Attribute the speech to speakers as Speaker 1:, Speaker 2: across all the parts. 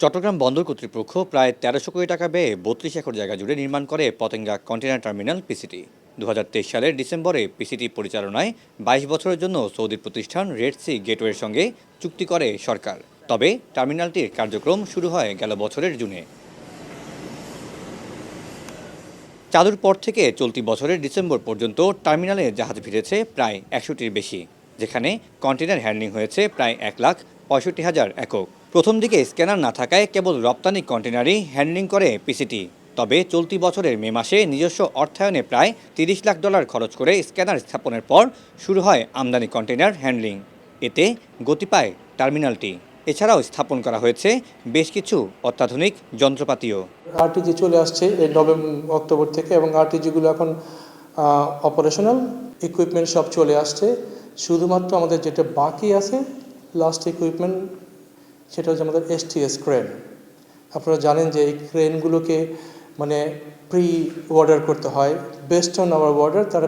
Speaker 1: চট্টগ্রাম বন্দর কর্তৃপক্ষ প্রায় ১৩০০ কোটি টাকা ব্যয়ে ৩২ একর জায়গা জুড়ে নির্মাণ করে পতেঙ্গা কন্টেইনার টার্মিনাল পিসিটি। ২০২৩ সালের ডিসেম্বরে পিসিটি পরিচালনায় ২২ বছরের জন্য সৌদি প্রতিষ্ঠান রেড সি গেটওয়ের সঙ্গে চুক্তি করে সরকার। তবে টার্মিনালটির কার্যক্রম শুরু হয় গেল বছরের জুনে। চালুর পর থেকে চলতি বছরের ডিসেম্বর পর্যন্ত টার্মিনালে জাহাজ ভিড়েছে প্রায় ১০০টির বেশি, যেখানে কন্টেইনার হ্যান্ডলিং হয়েছে প্রায় ১,৬৫,০০০ একক। প্রথম দিকে স্ক্যানার না থাকায় কেবল রপ্তানি কন্টেইনারই হ্যান্ডলিং করে পিসিটি। তবে চলতি বছরের মে মাসে নিজস্ব অর্থায়নে প্রায় $৩০ লাখ খরচ করে স্ক্যানার স্থাপনের পর শুরু হয় আমদানি কন্টেইনার হ্যান্ডলিং। এতে গতি পায় টার্মিনালটি। এছাড়াও স্থাপন করা হয়েছে বেশ কিছু অত্যাধুনিক যন্ত্রপাতিও।
Speaker 2: আরটিজি চলে আসছে এই অক্টোবর থেকে, এবং আরটিজিগুলো এখন অপারেশনাল, ইকুইপমেন্ট সব চলে আসছে। শুধুমাত্র আমাদের যেটা বাকি আছে লাস্ট ইকুইপমেন্ট, সেটা হচ্ছে আমাদের এসটিএস ক্রেন। আপনারা জানেন যে এই ক্রেনগুলোকে প্রি অর্ডার করতে হয়, বেস্ট অন আওয়ার অর্ডার তারা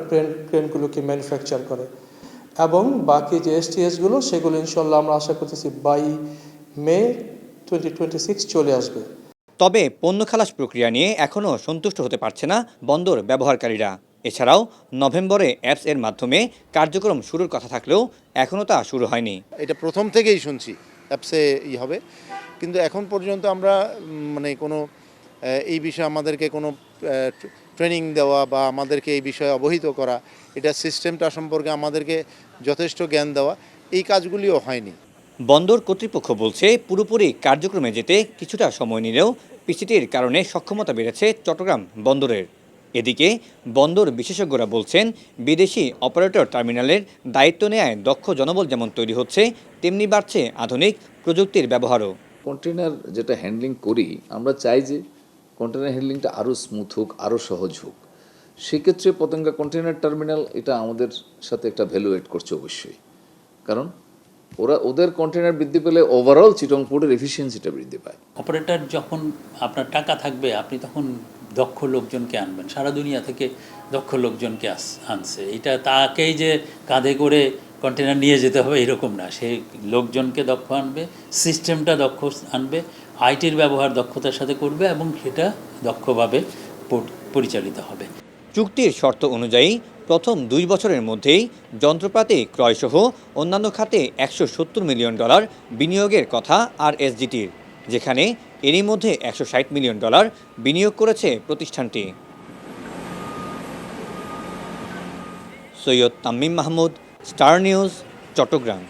Speaker 2: ক্রেনগুলোকে ম্যানুফ্যাকচার করে। এবং বাকি যে এসটিএসগুলো সেগুলো ইনশাল্লাহ আমরা আশা করতেছি বাই মে 2026 চলে আসবে।
Speaker 1: তবে পণ্য খালাস প্রক্রিয়া নিয়ে এখনও সন্তুষ্ট হতে পারছে না বন্দর ব্যবহারকারীরা। এছাড়াও নভেম্বরে অ্যাপস এর মাধ্যমে কার্যক্রম শুরুর কথা থাকলেও এখনও তা শুরু হয়নি।
Speaker 3: এটা প্রথম থেকেই শুনছি অ্যাপসে হবে, কিন্তু এখন পর্যন্ত আমরা কোনো এই বিষয়ে আমাদেরকে কোনো ট্রেনিং দেওয়া বা আমাদেরকে এই বিষয়ে অবহিত করা, এটা সিস্টেমটা সম্পর্কে আমাদেরকে যথেষ্ট জ্ঞান দেওয়া, এই কাজগুলিও হয়নি।
Speaker 1: বন্দর কর্তৃপক্ষ বলছে পুরোপুরি কার্যক্রমে যেতে কিছুটা সময় নিলেও পিসিটির কারণে সক্ষমতা বেড়েছে চট্টগ্রাম বন্দরের। এদিকে বন্দর বিশেষজ্ঞরা বলছেন বিদেশি অপারেটর টার্মিনালের দায়িত্ব নেয় দক্ষ জনবল যেমন তৈরি হচ্ছে, তেমনি বাড়ছে আধুনিক প্রযুক্তির ব্যবহারও।
Speaker 4: কন্টেনার যেটা হ্যান্ডলিং করি, আমরা চাই যে কন্টেনার হ্যান্ডলিংটা আরও স্মুথ হোক, আরও সহজ হোক। সেক্ষেত্রে পতেঙ্গা কন্টেনার টার্মিনাল এটা আমাদের সাথে একটা ভ্যালু এড করছে অবশ্যই, কারণ ওদের কন্টেনার বৃদ্ধি পেলে ওভারঅল চিটং পোর্টের এফিসিয়েন্সিটা বৃদ্ধি পায়।
Speaker 5: অপারেটর যখন আপনার টাকা থাকবে, আপনি তখন দক্ষ লোকজনকে আনবেন, সারা দুনিয়া থেকে দক্ষ লোকজনকে আনছে। এটা তাকেই যে কাঁধে করে কন্টেনার নিয়ে যেতে হবে এরকম না, সে লোকজনকে দক্ষ আনবে, সিস্টেমটা দক্ষ আনবে, আইটির ব্যবহার দক্ষতার সাথে করবে এবং সেটা দক্ষভাবে পরিচালিত হবে।
Speaker 1: চুক্তির শর্ত অনুযায়ী প্রথম ২ বছরের মধ্যেই যন্ত্রপাতি ক্রয়সহ অন্যান্য খাতে $১৭০ মিলিয়ন বিনিয়োগের কথা আরএসজিটির, যেখানে এরই মধ্যে $১৬০ মিলিয়ন বিনিয়োগ করেছে প্রতিষ্ঠানটি। Syed Tamim Mahmud, Star News, Chittagong.